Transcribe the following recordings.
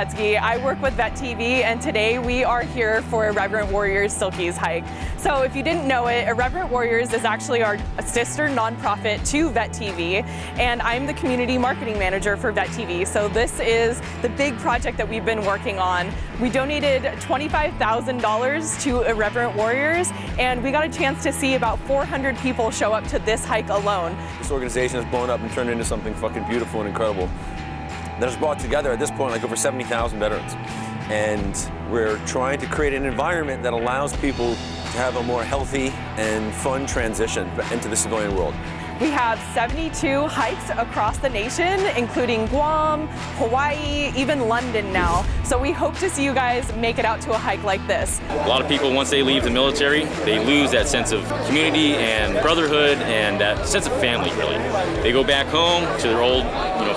Gretzky. I work with Vet TV, and today we are here for Irreverent Warriors Silkies hike. So if you didn't know it, Irreverent Warriors is actually our sister nonprofit to Vet TV, and I'm the community marketing manager for Vet TV. So this is the big project that we've been working on. We donated $25,000 to Irreverent Warriors, and we got a chance to see about 400 people show up to this hike alone. This organization has blown up and turned into something fucking beautiful and incredible that has brought together at this point like over 70,000 veterans. And we're trying to create an environment that allows people to have a more healthy and fun transition into the civilian world. We have 72 hikes across the nation, including Guam, Hawaii, even London now. So we hope to see you guys make it out to a hike like this. A lot of people, once they leave the military, they lose that sense of community and brotherhood and that sense of family, really. They go back home to their old,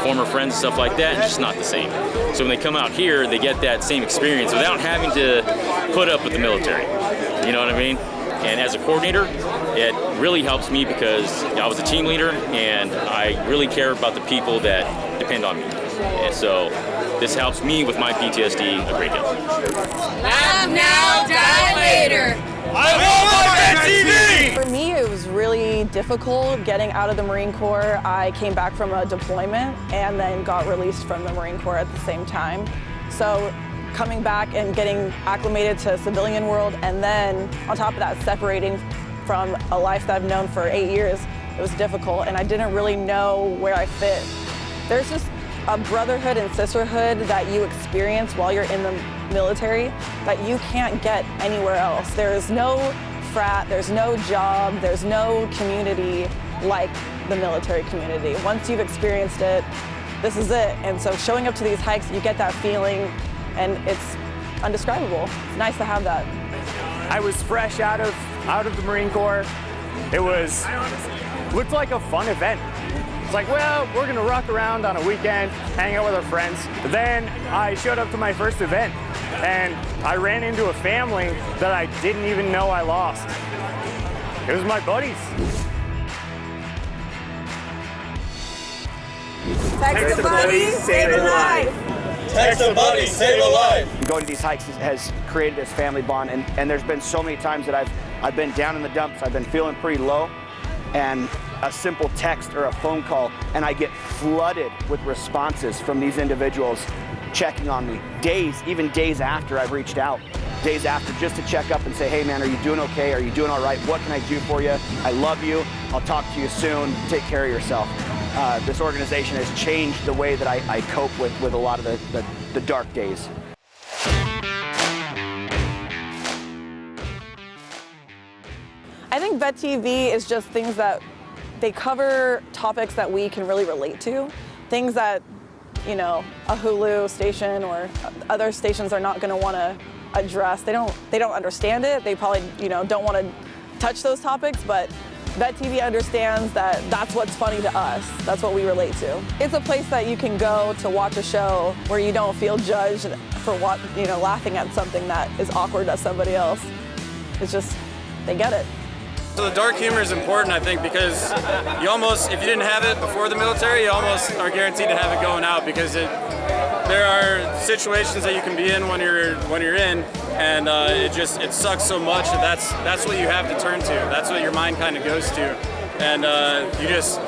former friends and stuff like that, and it's just not the same. So when they come out here, they get that same experience without having to put up with the military. You know what I mean? And as a coordinator, it really helps me because I was a team leader and I really care about the people that depend on me. And so this helps me with my PTSD a great deal. Laugh now, die later. I love my TV! For me, it was really difficult getting out of the Marine Corps. I came back from a deployment and then got released from the Marine Corps at the same time. So coming back and getting acclimated to civilian world, and then on top of that, separating from a life that I've known for 8 years, it was difficult, and I didn't really know where I fit. There's just a brotherhood and sisterhood that you experience while you're in the military that you can't get anywhere else. There's no frat, there's no job, there's no community like the military community. Once you've experienced it, this is it. And so showing up to these hikes, you get that feeling, and it's undescribable. It's nice to have that. I was fresh out of the Marine Corps. It looked like a fun event. It's like, well, we're gonna rock around on a weekend, hang out with our friends. But then I showed up to my first event, and I ran into a family that I didn't even know I lost. It was my buddies. Text a buddy, save a life. Text a buddy, save a life! Going to these hikes has created this family bond, and there's been so many times that I've been down in the dumps, I've been feeling pretty low, and a simple text or a phone call, and I get flooded with responses from these individuals checking on me. Even days after I've reached out, days after, just to check up and say, hey man, are you doing okay? Are you doing all right? What can I do for you? I love you. I'll talk to you soon. Take care of yourself. This organization has changed the way that I cope with a lot of the dark days. I think Vet TV is just things that they cover topics that we can really relate to, things that, a Hulu station or other stations are not going to want to address. They don't understand it. They probably, don't want to touch those topics, but Vet TV understands that that's what's funny to us. That's what we relate to. It's a place that you can go to watch a show where you don't feel judged for laughing at something that is awkward to somebody else. It's just, they get it. So the dark humor is important, I think, because you almost, if you didn't have it before the military, you almost are guaranteed to have it going out, because there are situations that you can be in when you're in, and it sucks so much that that's what you have to turn to. That's what your mind kind of goes to, and you just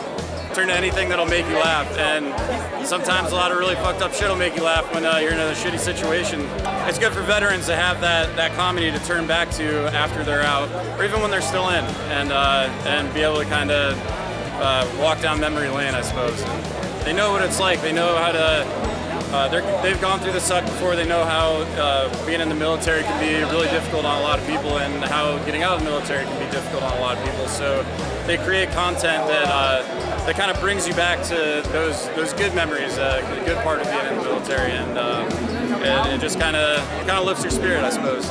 turn to anything that'll make you laugh. And sometimes a lot of really fucked up shit will make you laugh when you're in a shitty situation. It's good for veterans to have that comedy to turn back to after they're out, or even when they're still in, and be able to kind of walk down memory lane, I suppose. And they know what it's like. They know how to. They've gone through the suck before. They know how being in the military can be really difficult on a lot of people, and how getting out of the military can be difficult on a lot of people. So they create content that kind of brings you back to those good memories, a good part of being in the military, and it just kind of lifts your spirit, I suppose.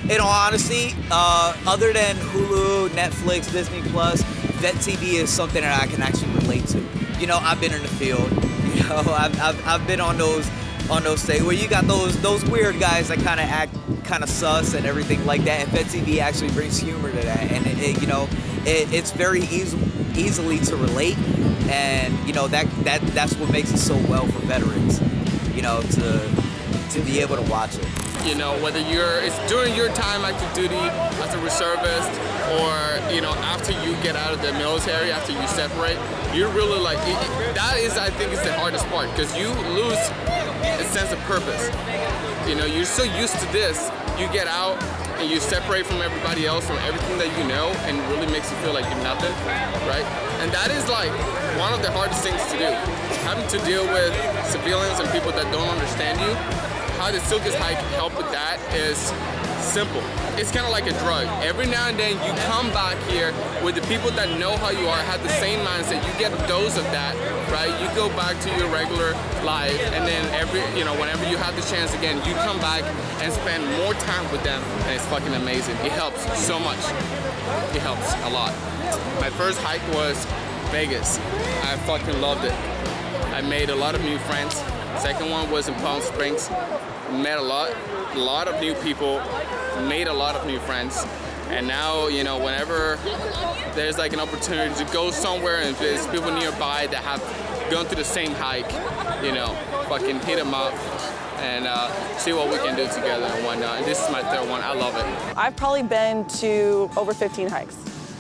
In all honesty, other than Hulu, Netflix, Disney Plus, Vet TV is something that I can actually relate to. I've been in the field. I've been on those things where you got those weird guys that kind of act kind of sus and everything like that. And Vet TV actually brings humor to that, and it's very easily to relate, and that's what makes it so well for veterans. to be able to watch it. You know, whether it's during your time active duty as a reservist, or you know, after you get out of the military, after you separate, you're really like, that is, I think, is the hardest part, because you lose a sense of purpose. You know, you're so used to this, you get out and you separate from everybody else, from everything that you know, and it really makes you feel like you're nothing, right? And that is like one of the hardest things to do. Having to deal with civilians and people that don't understand you. How the Silkies hike help with that is simple. It's kind of like a drug. Every now and then you come back here with the people that know how you are, have the same mindset. You get a dose of that, right? You go back to your regular life, and then whenever you have the chance again, you come back and spend more time with them, and it's fucking amazing. It helps so much. It helps a lot. My first hike was Vegas. I fucking loved it. I made a lot of new friends. Second one was in Palm Springs. Met a lot of new people, made a lot of new friends. And now, you know, whenever there's like an opportunity to go somewhere and there's people nearby that have gone through the same hike, you know, fucking hit them up and see what we can do together and whatnot. And this is my third one. I love it. I've probably been to over 15 hikes.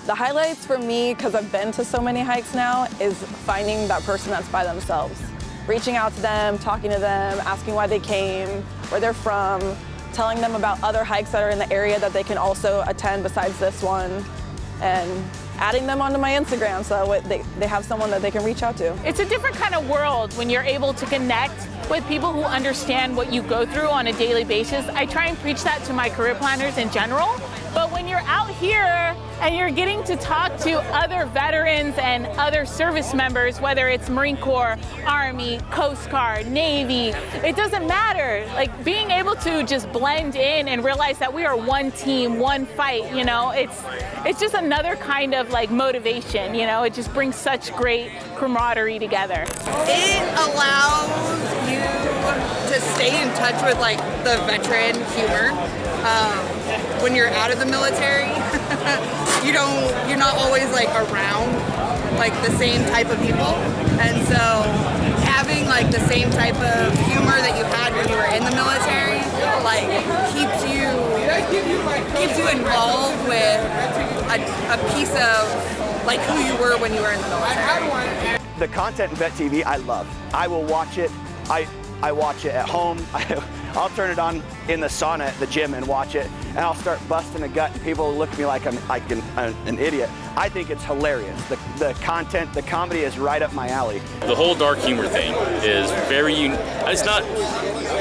The highlights for me, because I've been to so many hikes now, is finding that person that's by themselves. Reaching out to them, talking to them, asking why they came, where they're from, telling them about other hikes that are in the area that they can also attend besides this one, and adding them onto my Instagram so they have someone that they can reach out to. It's a different kind of world when you're able to connect with people who understand what you go through on a daily basis. I try and preach that to my career planners in general, but when you're out here and you're getting to talk to other veterans and other service members, whether it's Marine Corps, Army, Coast Guard, Navy, it doesn't matter. Like, being able to just blend in and realize that we are one team, one fight, you know, it's just another kind of like motivation, you know, it just brings such great camaraderie together. It allows you to stay in touch with like the veteran humor. When you're out of the military, you're not always like around like the same type of people, and so having like the same type of humor that you had when you were in the military, like keeps you involved with a piece of like who you were when you were in the military. The content in Vet TV I love. I will watch it. I watch it at home. I'll turn it on in the sauna at the gym and watch it, and I'll start busting a gut, and people look at me like I'm like an idiot. I think it's hilarious. The content, the comedy is right up my alley. The whole dark humor thing is very unique. It's not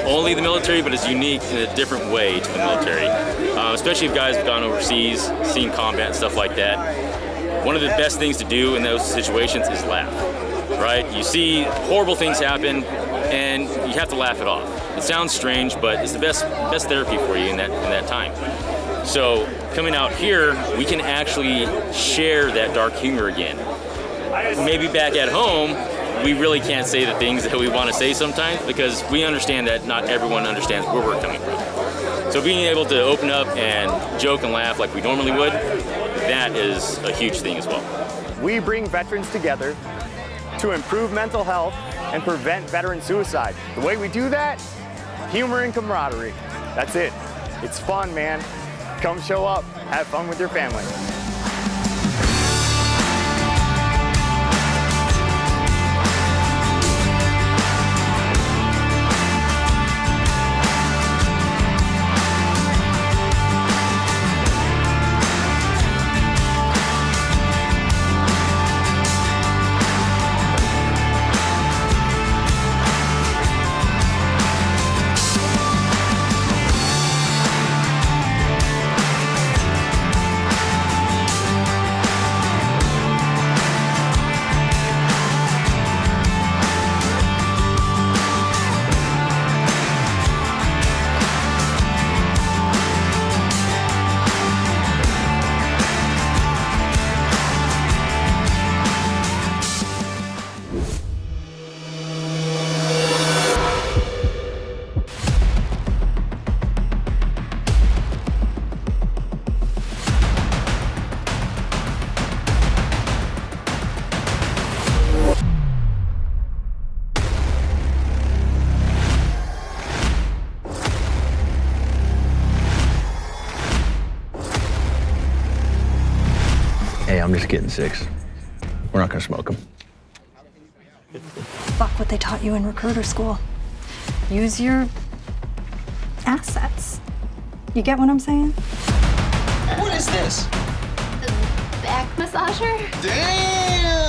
only the military, but it's unique in a different way to the military. Especially if guys have gone overseas, seen combat and stuff like that. One of the best things to do in those situations is laugh, right? You see horrible things happen, and you have to laugh it off. It sounds strange, but it's the best therapy for you in that time. So coming out here, we can actually share that dark humor again. Maybe back at home, we really can't say the things that we want to say sometimes, because we understand that not everyone understands where we're coming from. So being able to open up and joke and laugh like we normally would, that is a huge thing as well. We bring veterans together to improve mental health and prevent veteran suicide. The way we do that, humor and camaraderie. That's it. It's fun, man. Come show up, have fun with your family. I'm just getting 6. We're not gonna smoke them. Fuck what they taught you in recruiter school. Use your assets. You get what I'm saying? What is this? The back massager? Damn!